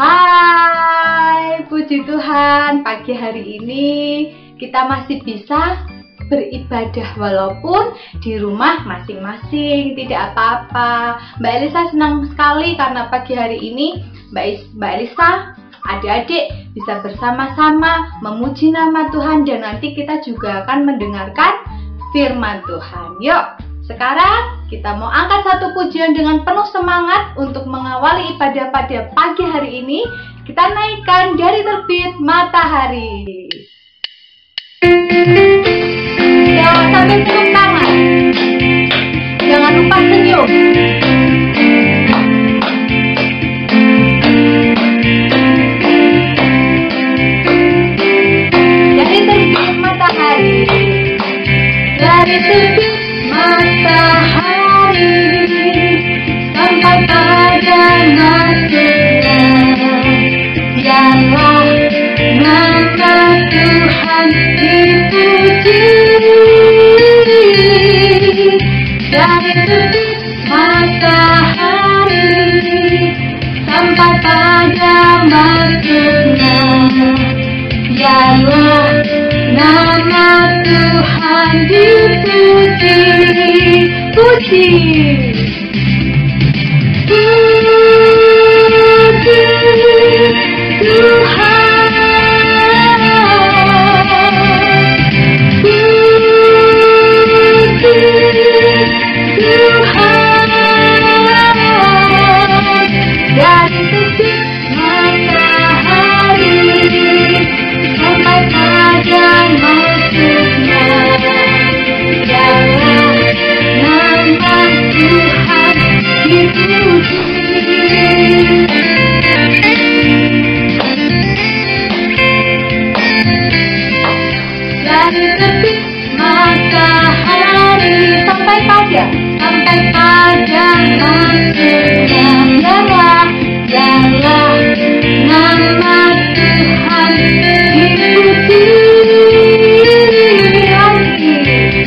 Hai, puji Tuhan, pagi hari ini kita masih bisa beribadah walaupun di rumah masing-masing. Tidak apa-apa. Mbak Elisa senang sekali karena pagi hari ini Mbak Elisa, adik-adik bisa bersama-sama memuji nama Tuhan dan nanti kita juga akan mendengarkan firman Tuhan. Yuk, sekarang kita mau angkat satu pujian dengan penuh semangat untuk mengawali ibadah pada pagi hari ini. Kita naikkan dari terbit matahari. Jangan sampai tepuk tangan. Jangan lupa senyum. Dari terbit matahari. Dari terbit matahari sampai pada masuknya, biarlah nama Tuhan dipuji. Dari terbit matahari sampai pada masuknya, biarlah nama Tuhan dipuji. Puji, puji Tuhan, puji Tuhan. Dari terbit matahari sampai pada masuknya, biarlah nama Tuhan dipuji. Dari terbit matahari sampai pada masuknya, biarlah nama Tuhan dipuji.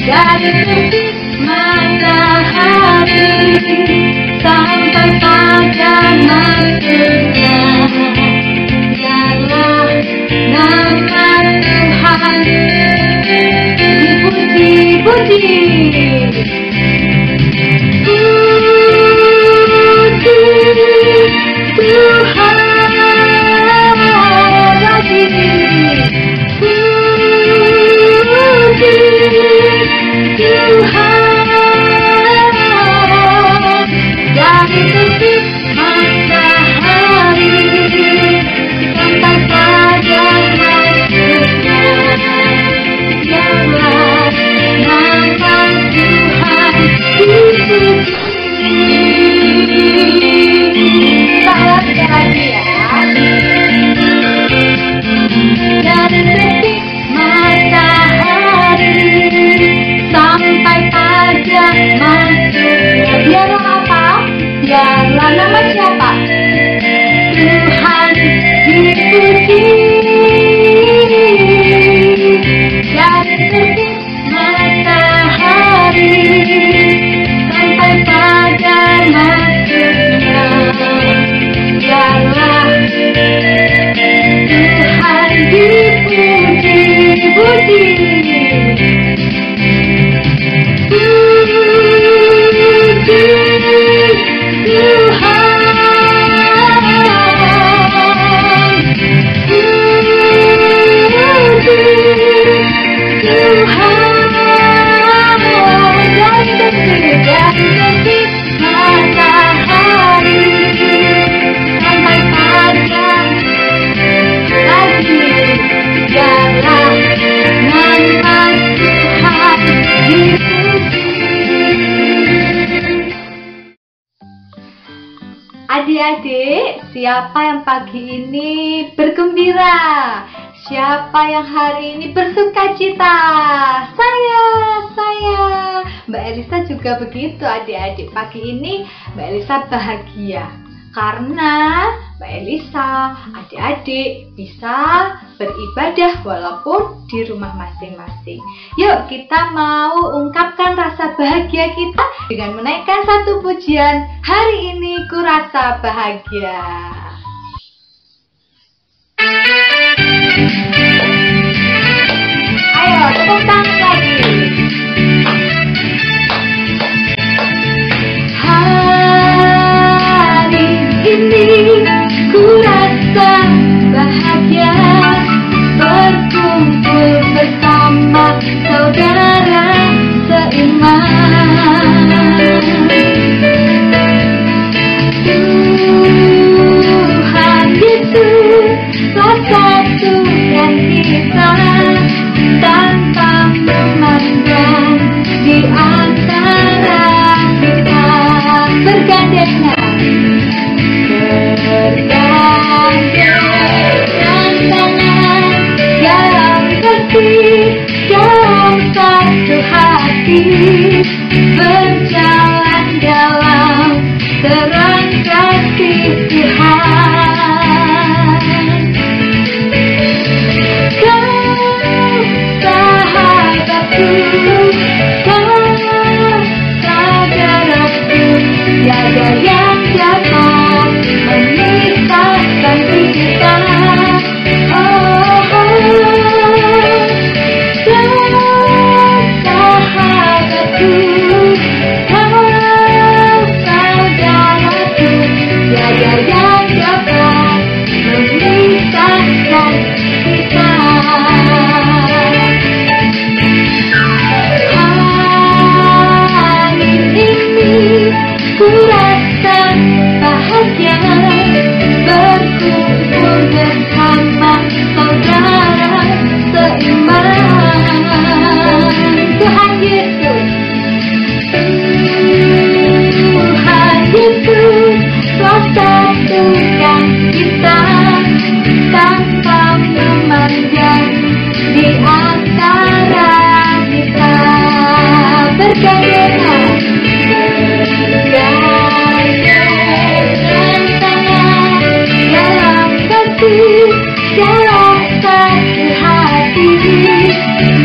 Dari terbit matahari sampai pada masuknya, biarlah nama Tuhan dipuji. Puji, puji Tuhan lagi, puji Tuhan. Dari terbit matahari sampai pada masuknya, biarlah nama Tuhan dipuji. Salam lagi ya. Dari terbit matahari sampai pada masuknya, biarlah apa? Biarlah nama siapa? Tuhan dipuji. Dari terbit matahari sampai pada masuknya, biarlah Tuhan dipuji. Puji, puji Tuhan, puji Tuhan. Dari terbit matahari sampai pada lagi, biarlah nama Tuhan dipuji. Adik-adik, siapa yang pagi ini bergembira? Siapa yang hari ini bersuka cita? Saya. Mbak Elisa juga begitu adik-adik. Pagi ini Mbak Elisa bahagia karena Mbak Elisa, adik-adik bisa beribadah walaupun di rumah masing-masing. Yuk kita mau ungkapkan rasa bahagia kita dengan menaikkan satu pujian. Hari ini ku rasa bahagia. Ayo, tepuk tangan lagi. Hari ini ku rasa bahagia berkumpul bersama saudara seiman. Tuhan Yesus telah satukan kita tanpa memandang di antara kita. Bergandengan tangan dalam kasih, dalam satu hati, berjalan dalam terang kasih Tuhan. Kau sahabatku, kau saudaraku, tiada yang dapat memisahkan kita. Oh, sahabatku, kau saudaraku, tiada yang dapat memisahkan kita. Hari ini ku rasa bahagia berkumpul bersama saudara seiman. Tuhan Yesus, Tuhan Yesus telah satukan kita tanpa memandang di antara kita. Bergandengan dalam kasih, dalam satu hati,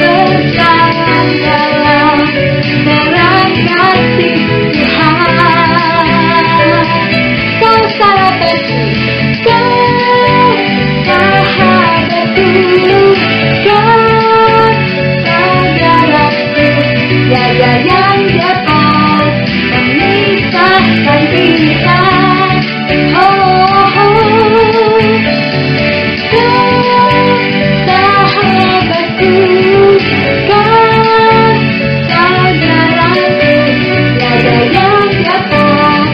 berjalan dalam terang kasih Tuhan. Kau sahabatku, kau sahabatku, kau saudaraku, tiada yang dapat memisahkan kita. Oh, kau sahabatku, kau saudaraku, tiada yang dapat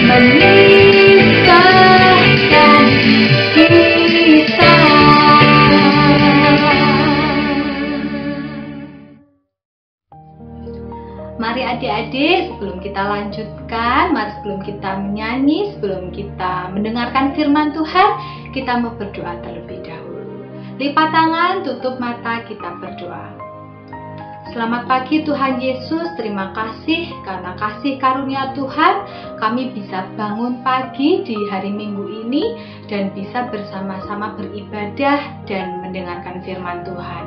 memisahkan kita. Mari adik-adik, sebelum kita lanjutkan, mari sebelum kita menyanyi, sebelum kita mendengarkan firman Tuhan, kita mau berdoa terlebih dahulu. Lipat tangan, tutup mata, kita berdoa. Selamat pagi Tuhan Yesus, terima kasih karena kasih karunia Tuhan kami bisa bangun pagi di hari Minggu ini dan bisa bersama-sama beribadah dan mendengarkan firman Tuhan.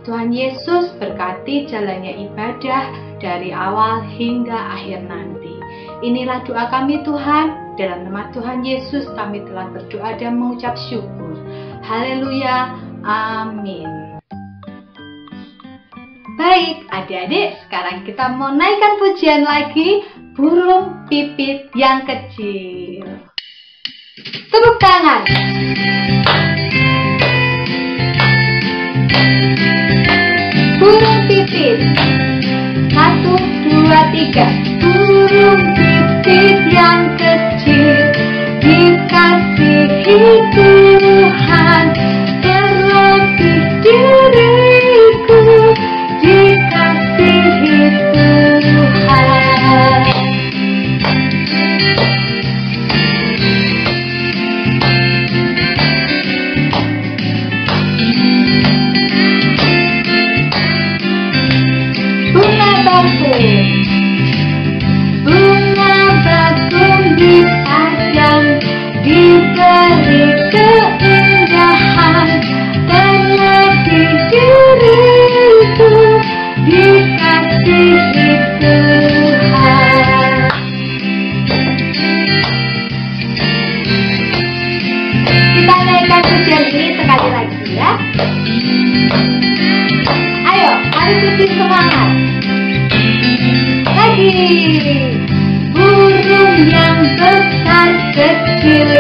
Tuhan Yesus berkati jalannya ibadah dari awal hingga akhir nanti. Inilah doa kami Tuhan, dalam nama Tuhan Yesus kami telah berdoa dan mengucap syukur. Haleluya, amin. Baik, adik-adik, sekarang kita mau naikkan pujian lagi, burung pipit yang kecil. Tepuk tangan. Burung pipit. 1, 2, 3. Burung pipit yang kecil Ayo, harus lebih semangat. Lagi. Burung yang besar kecil,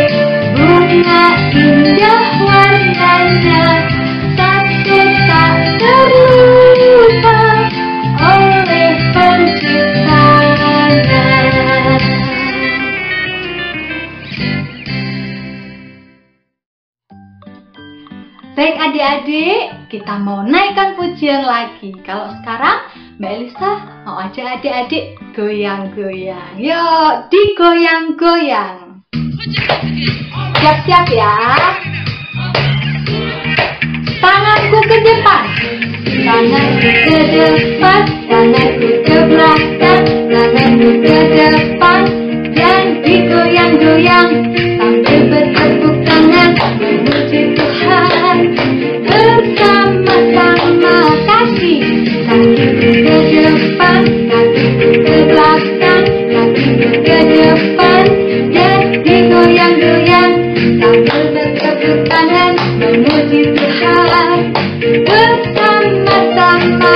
bunga indah warnanya, satu tak terlupa oleh penciptanya. Baik adik-adik, kita mau naikkan pujian lagi. Kalau sekarang Mbak Elisa mau ajak adik-adik goyang-goyang. Yuk, digoyang-goyang. Siap-siap ya. Tanganku ke depan, tanganku ke depan, tanganku ke belakang, tanganku ke depan, dan digoyang-goyang sambil bertepuk tangan memuji Tuhan. Bersama-sama kaki, kakiku ke depan, kakiku ke belakang, kakiku ke depan, dan digoyang-goyang sambil bertepuk tangan memuji Tuhan. Bersama-sama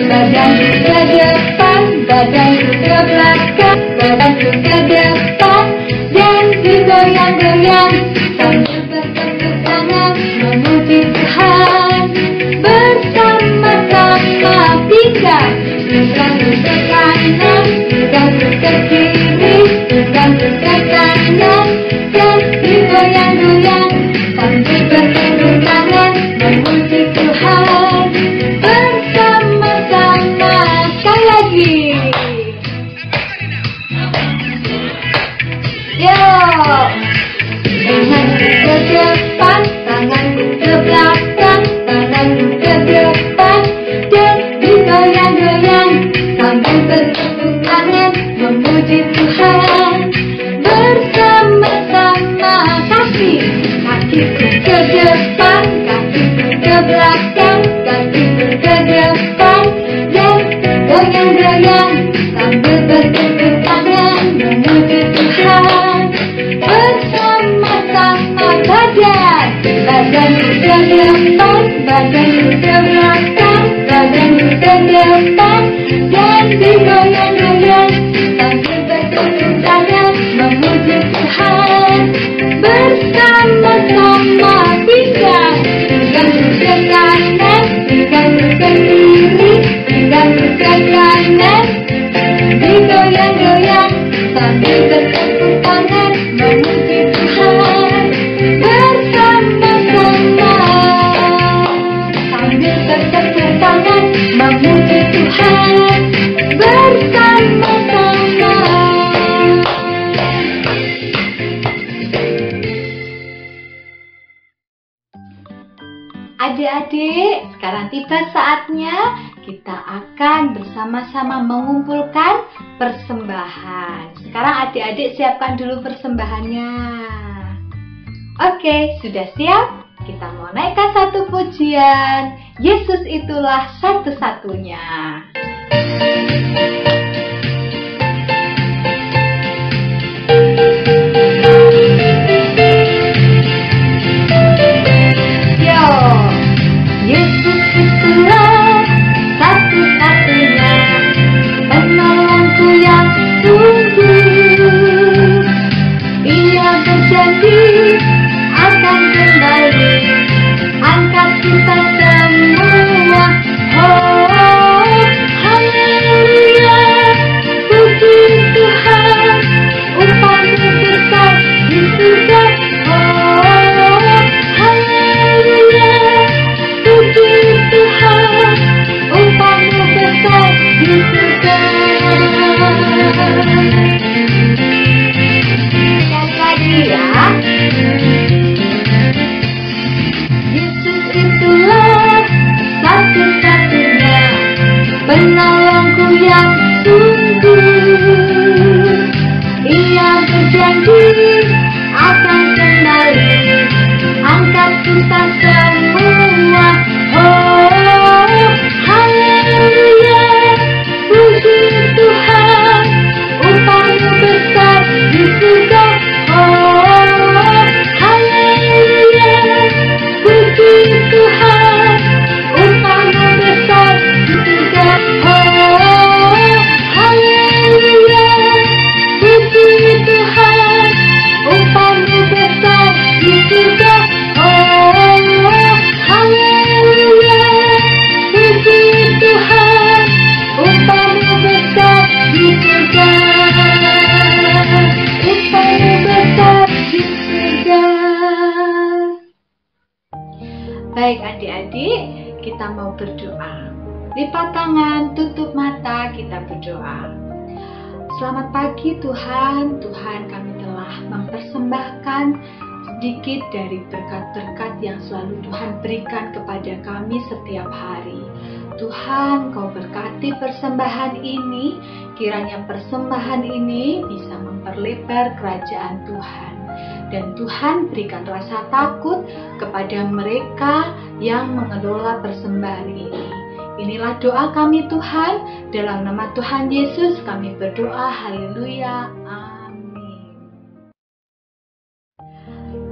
badanku ke depan, badanku ke belakang, badanku ke depan, dan digoyang-goyang sambil bertepuk tangan memuji Tuhan. Bersama-sama pinggang, pinggangku ke kanan, pinggangku ke kiri, pinggangku ke kanan, dan digoyang-goyang sambil bertepuk tangan memuji Tuhan. Bersama-sama sekali lagi. Yuk, tanganku ke depan, tanganku ke belakang, tanganku ke depan, dan digoyang-goyang sambil bertepuk tangan memuji Tuhan. Bersama-sama kaki, kakiku ke depan, kakiku ke belakang, kakiku ke depan, dan goyang-goyang sambil bertepuk tangan memuji Tuhan. Bersama-sama badanku ke depan, badanku ke belakang, badanku ke depan, dan digoyang-goyang sambil bertepuk tangan memuji Tuhan. Bersama-sama pinggang, pinggangku ke kanan, pinggangku ke kiri, pinggangku ke kanan, digoyang-goyang sambil bertepuk tangan memuji Tuhan. Bersama-sama sambil bertepuk tangan memuji Tuhan. Bersama-sama. Adik-adik, sekarang tiba saatnya kita akan bersama-sama mengumpulkan persembahan. Sekarang adik-adik siapkan dulu persembahannya. Oke, sudah siap? Kita mau naikkan satu pujian. Yesus itulah satu-satunya. Yesus itulah satu-satunya penolongku yang sungguh. Ia berjanji akan kembali angkat kita semua. Oh, haleluya, puji Tuhan, upahmu besar di surga. Oh, haleluya, puji Tuhan, upahmu besar di surga. Sekali lagi ya. Yesus itulah satu-satunya penolongku yang sungguh. Ia berjanji akan kembali angkat kita semua. Oh, haleluya, puji Tuhan, upahmu besar di surga. Oh, haleluya, puji adik-adik, kita mau berdoa. Lipat tangan, tutup mata, kita berdoa. Selamat pagi Tuhan. Tuhan, kami telah mempersembahkan sedikit dari berkat-berkat yang selalu Tuhan berikan kepada kami setiap hari. Tuhan, Kau berkati persembahan ini, kiranya persembahan ini bisa memperlebar kerajaan Tuhan. Dan Tuhan berikan rasa takut kepada mereka yang mengelola persembahan ini. Inilah doa kami Tuhan, dalam nama Tuhan Yesus kami berdoa, haleluya, amin.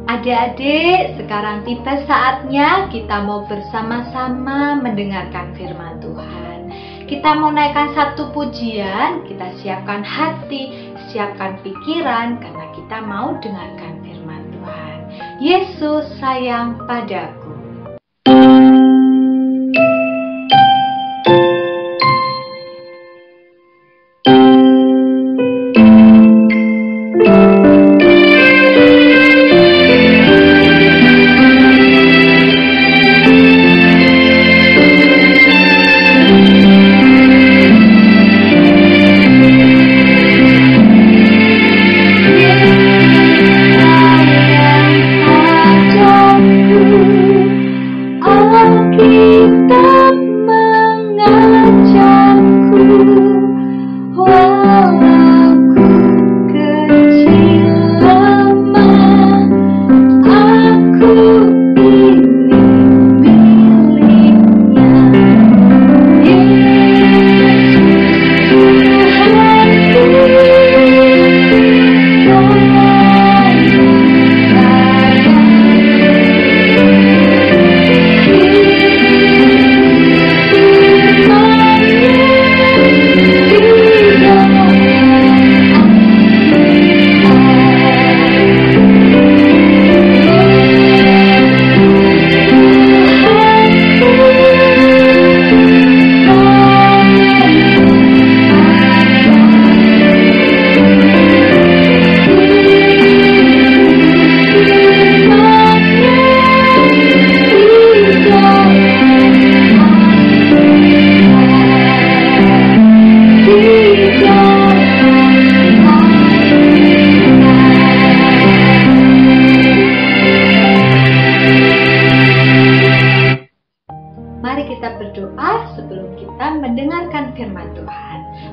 Adik-adik, sekarang tiba saatnya kita mau bersama-sama mendengarkan firman Tuhan. Kita mau naikkan satu pujian, kita siapkan hati, siapkan pikiran, karena kita mau dengarkan firman Tuhan. Yesus sayang padaku.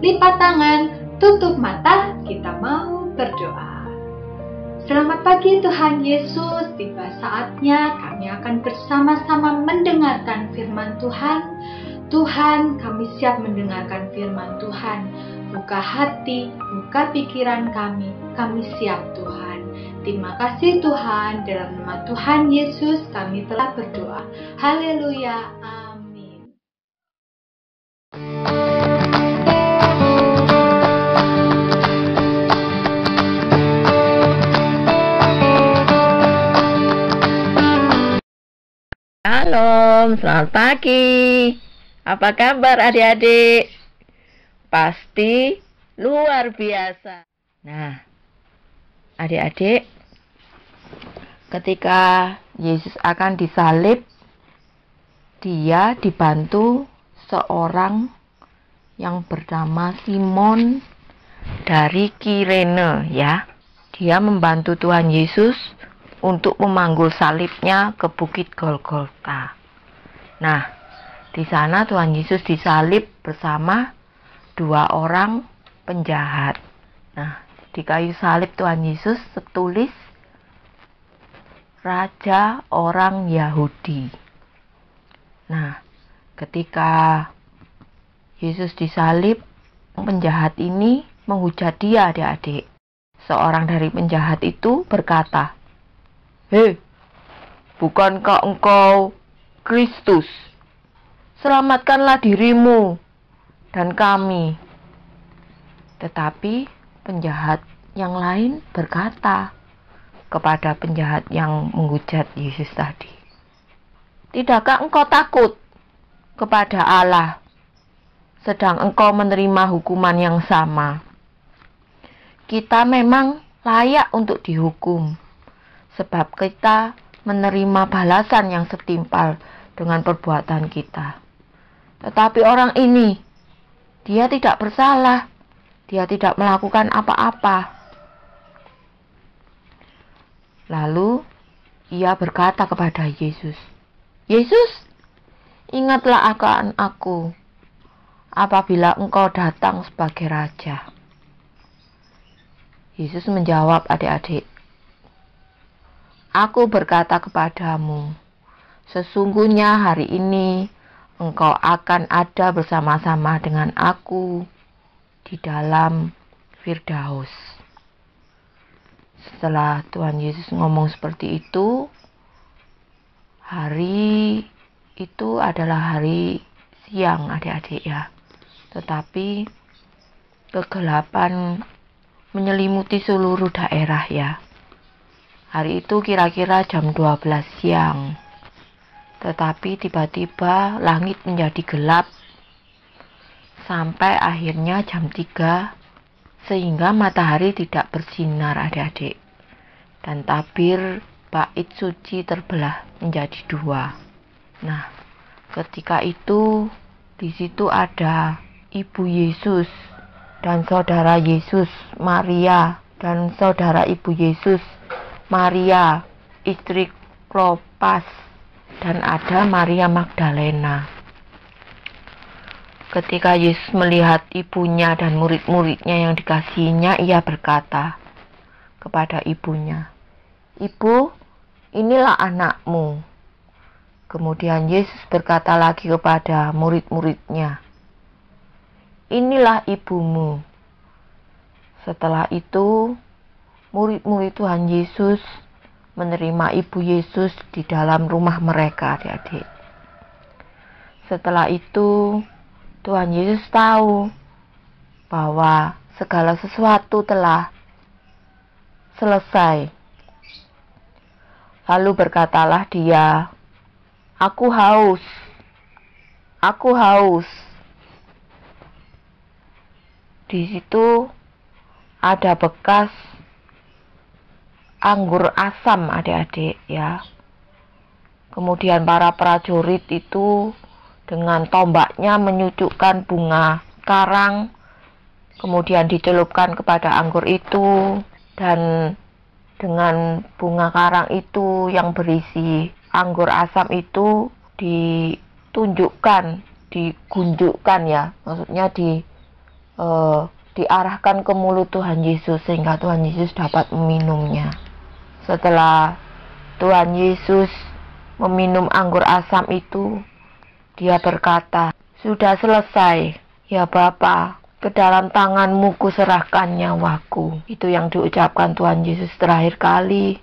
Lipat tangan, tutup mata, kita mau berdoa. Selamat pagi Tuhan Yesus, tiba saatnya kami akan bersama-sama mendengarkan firman Tuhan. Tuhan, kami siap mendengarkan firman Tuhan. Buka hati, buka pikiran kami siap Tuhan. Terima kasih Tuhan, dalam nama Tuhan Yesus kami telah berdoa. Haleluya, amin. Shalom, selamat pagi. Apa kabar adik-adik? Pasti luar biasa. Nah, adik-adik, ketika Yesus akan disalib, dia dibantu seorang yang bernama Simon dari Kirene, ya. Dia membantu Tuhan Yesus untuk memanggul salibnya ke Bukit Golgota. Nah, di sana Tuhan Yesus disalib bersama dua orang penjahat. Nah, di kayu salib Tuhan Yesus tertulis Raja orang Yahudi. Nah, ketika Yesus disalib, penjahat ini menghujat dia, adik-adik. Seorang dari penjahat itu berkata, "Hei, bukankah engkau Kristus? Selamatkanlah dirimu dan kami." Tetapi penjahat yang lain berkata kepada penjahat yang menghujat Yesus tadi, "Tidakkah engkau takut kepada Allah, sedang engkau menerima hukuman yang sama? Kita memang layak untuk dihukum, sebab kita menerima balasan yang setimpal dengan perbuatan kita. Tetapi orang ini, dia tidak bersalah. Dia tidak melakukan apa-apa. Lalu ia berkata kepada Yesus, "Yesus, ingatlah akan aku apabila engkau datang sebagai raja." Yesus menjawab, "Adik-adik, aku berkata kepadamu, sesungguhnya hari ini engkau akan ada bersama-sama dengan aku di dalam Firdaus." Setelah Tuhan Yesus ngomong seperti itu, hari itu adalah hari siang, adik-adik ya. Tetapi kegelapan menyelimuti seluruh daerah ya. Hari itu kira-kira jam 12 siang. Tetapi tiba-tiba langit menjadi gelap sampai akhirnya jam 3, sehingga matahari tidak bersinar, adik-adik. Dan tabir bait suci terbelah menjadi 2. Nah, ketika itu di situ ada ibu Yesus dan saudara Yesus, Maria, dan saudara ibu Yesus, Maria, istri Klopas, dan ada Maria Magdalena. Ketika Yesus melihat ibunya dan murid-muridnya yang dikasihinya, ia berkata kepada ibunya, "Ibu, inilah anakmu." Kemudian Yesus berkata lagi kepada murid-muridnya, "Inilah ibumu." Setelah itu, murid-murid Tuhan Yesus menerima ibu Yesus di dalam rumah mereka, adik-adik. Setelah itu, Tuhan Yesus tahu bahwa segala sesuatu telah selesai. Lalu berkatalah dia, "Aku haus, aku haus." Di situ ada bekas anggur asam, adik-adik ya. Kemudian para prajurit itu dengan tombaknya menyucukkan bunga karang, kemudian dicelupkan kepada anggur itu, dan dengan bunga karang itu yang berisi anggur asam itu ditunjukkan, digunjukkan ya, maksudnya diarahkan ke mulut Tuhan Yesus sehingga Tuhan Yesus dapat meminumnya. Setelah Tuhan Yesus meminum anggur asam itu, dia berkata, "Sudah selesai, ya Bapa, ke dalam tanganmu kuserahkan nyawaku." Itu yang diucapkan Tuhan Yesus terakhir kali.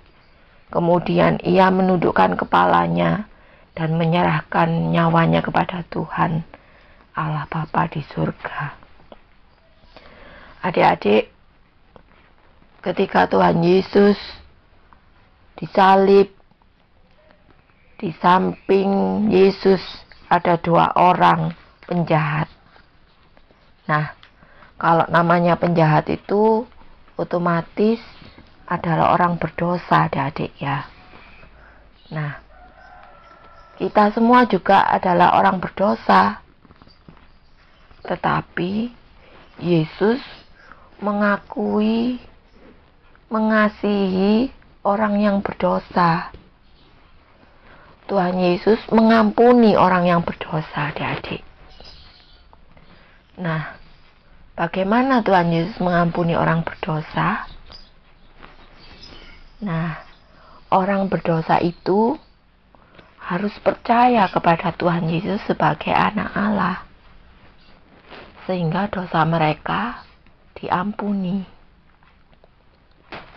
Kemudian ia menundukkan kepalanya dan menyerahkan nyawanya kepada Tuhan Allah Bapa di surga. Adik-adik, ketika Tuhan Yesus disalib, di samping Yesus ada 2 orang penjahat. Nah, kalau namanya penjahat itu otomatis adalah orang berdosa, adik-adik ya. Nah, kita semua juga adalah orang berdosa. Tetapi Yesus mengakui, mengasihi orang yang berdosa. Tuhan Yesus mengampuni orang yang berdosa, adik-adik. Nah, bagaimana Tuhan Yesus mengampuni orang berdosa? Nah, orang berdosa itu harus percaya kepada Tuhan Yesus sebagai anak Allah, sehingga dosa mereka diampuni.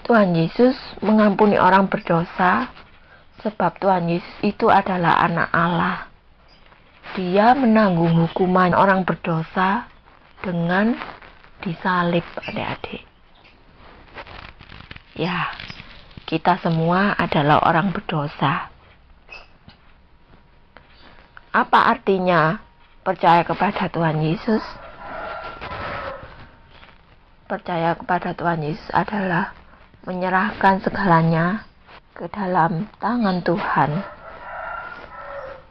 Tuhan Yesus mengampuni orang berdosa sebab Tuhan Yesus itu adalah anak Allah. Dia menanggung hukuman orang berdosa dengan disalib, adik-adik. Ya, kita semua adalah orang berdosa. Apa artinya percaya kepada Tuhan Yesus? Percaya kepada Tuhan Yesus adalah menyerahkan segalanya ke dalam tangan Tuhan.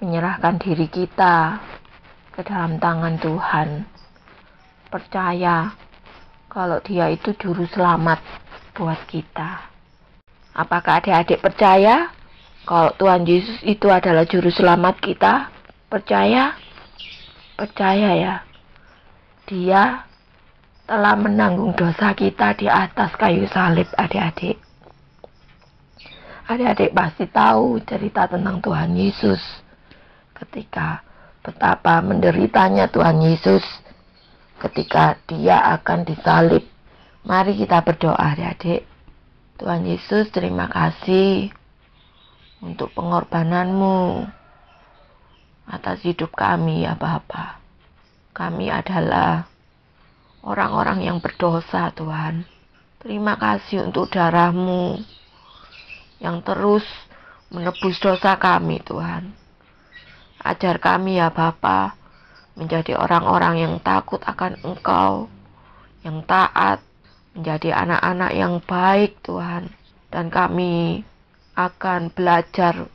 menyerahkan diri kita ke dalam tangan Tuhan. Percaya kalau Dia itu juru selamat buat kita. Apakah adik-adik percaya kalau Tuhan Yesus itu adalah juru selamat kita? Percaya? Percaya ya. Dia telah menanggung dosa kita di atas kayu salib, adik-adik. Adik-adik pasti tahu cerita tentang Tuhan Yesus. Ketika betapa menderitanya Tuhan Yesus ketika Dia akan disalib. Mari kita berdoa, adik-adik. Tuhan Yesus, terima kasih untuk pengorbanan-Mu atas hidup kami ya Bapa. Kami adalah orang-orang yang berdosa, Tuhan. Terima kasih untuk darah-Mu yang terus menebus dosa kami, Tuhan. Ajar kami ya Bapa menjadi orang-orang yang takut akan Engkau, yang taat, menjadi anak-anak yang baik, Tuhan. Dan kami akan belajar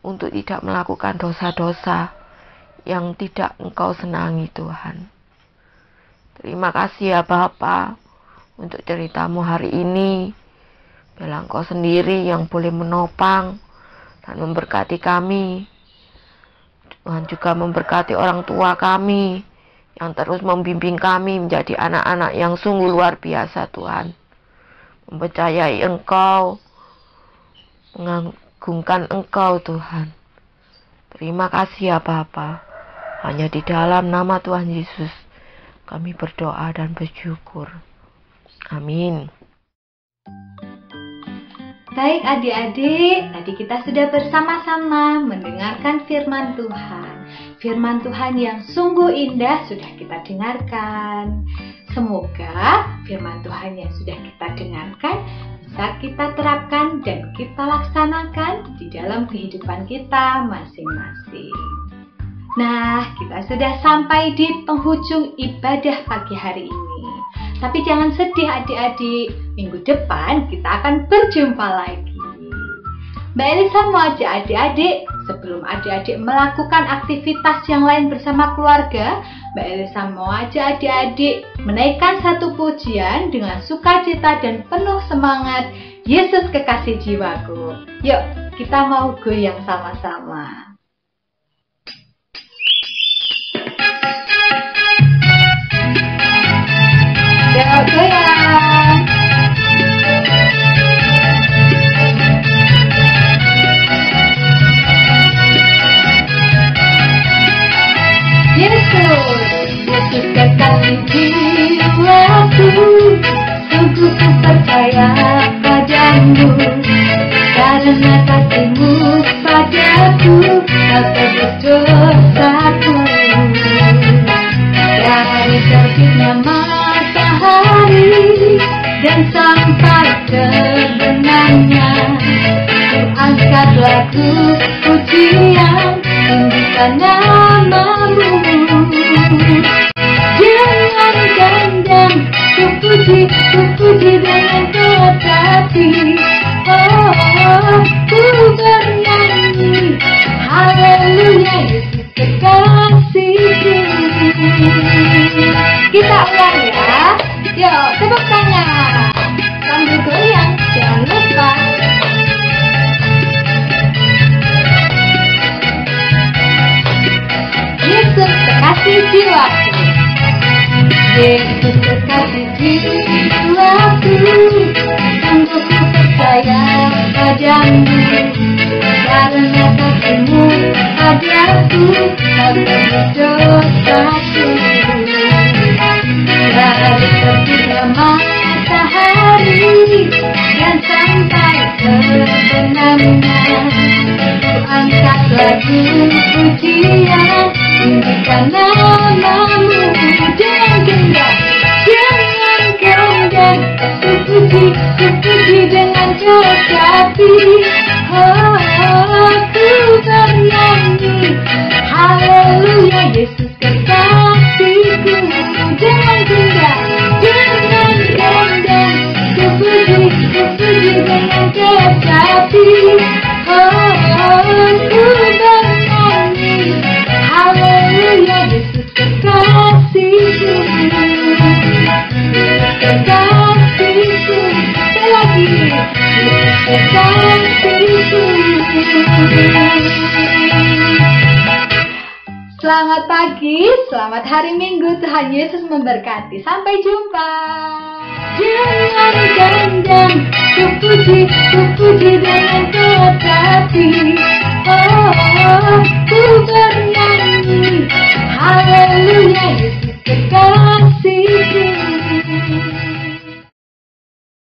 untuk tidak melakukan dosa-dosa yang tidak Engkau senangi, Tuhan. Terima kasih ya Bapa untuk cerita-Mu hari ini. Biarlah Engkau sendiri yang boleh menopang dan memberkati kami. Tuhan juga memberkati orang tua kami yang terus membimbing kami menjadi anak-anak yang sungguh luar biasa, Tuhan. Mempercayai Engkau, mengagungkan Engkau, Tuhan. Terima kasih ya Bapa. Hanya di dalam nama Tuhan Yesus kami berdoa dan bersyukur. Amin. Baik adik-adik, tadi kita sudah bersama-sama mendengarkan firman Tuhan. Firman Tuhan yang sungguh indah sudah kita dengarkan. Semoga firman Tuhan yang sudah kita dengarkan bisa kita terapkan dan kita laksanakan di dalam kehidupan kita masing-masing. Nah, kita sudah sampai di penghujung ibadah pagi hari ini. Tapi jangan sedih adik-adik, minggu depan kita akan berjumpa lagi. Mbak Elisa mau ajak adik-adik, sebelum adik-adik melakukan aktivitas yang lain bersama keluarga, Mbak Elisa mau ajak adik-adik menaikkan satu pujian dengan sukacita dan penuh semangat, Yesus kekasih jiwaku. Yuk, kita mau goyang sama-sama. Goyang. Yesus kekasih jiwaku, sungguh ku percaya padamu, karena kasih-Mu padaku, kau tebus dosaku. Dari terbitnya matahari dan sampai terbenamnya, ku angkat lagu pujian, tinggikan nama-Mu. Dengan gandang ku puji dengan hati. Oh, ku bernyanyi, haleluya, Yesus kekasihku. Kita ulang ya. Yuk, tepuk tangan sambil goyang, jangan lupa. Yesus kekasih jiwaku, Yesus kekasih jiwaku, sungguh ku percaya padamu, karena kasih-Mu padaku, kau tebus dosaku. Dari terbitnya matahari dan sampai terbenamnya, ku angkat lagu pujian, tinggikan nama-Mu. Dengan gembira, ku puji dengan hati. Oh, ku bernyanyi, haleluya, Yesus kekasihku. Dengan gembira, ku puji dengan hati. Oh, ku bernyanyi, Haleluya, Yesus kekasihku, Yesus kekasihku. Sekali lagi, Yesus kekasihku. Selamat pagi, selamat hari Minggu. Tuhan Yesus memberkati. Sampai jumpa. Jangan gendang, ku puji dengan kuat hati.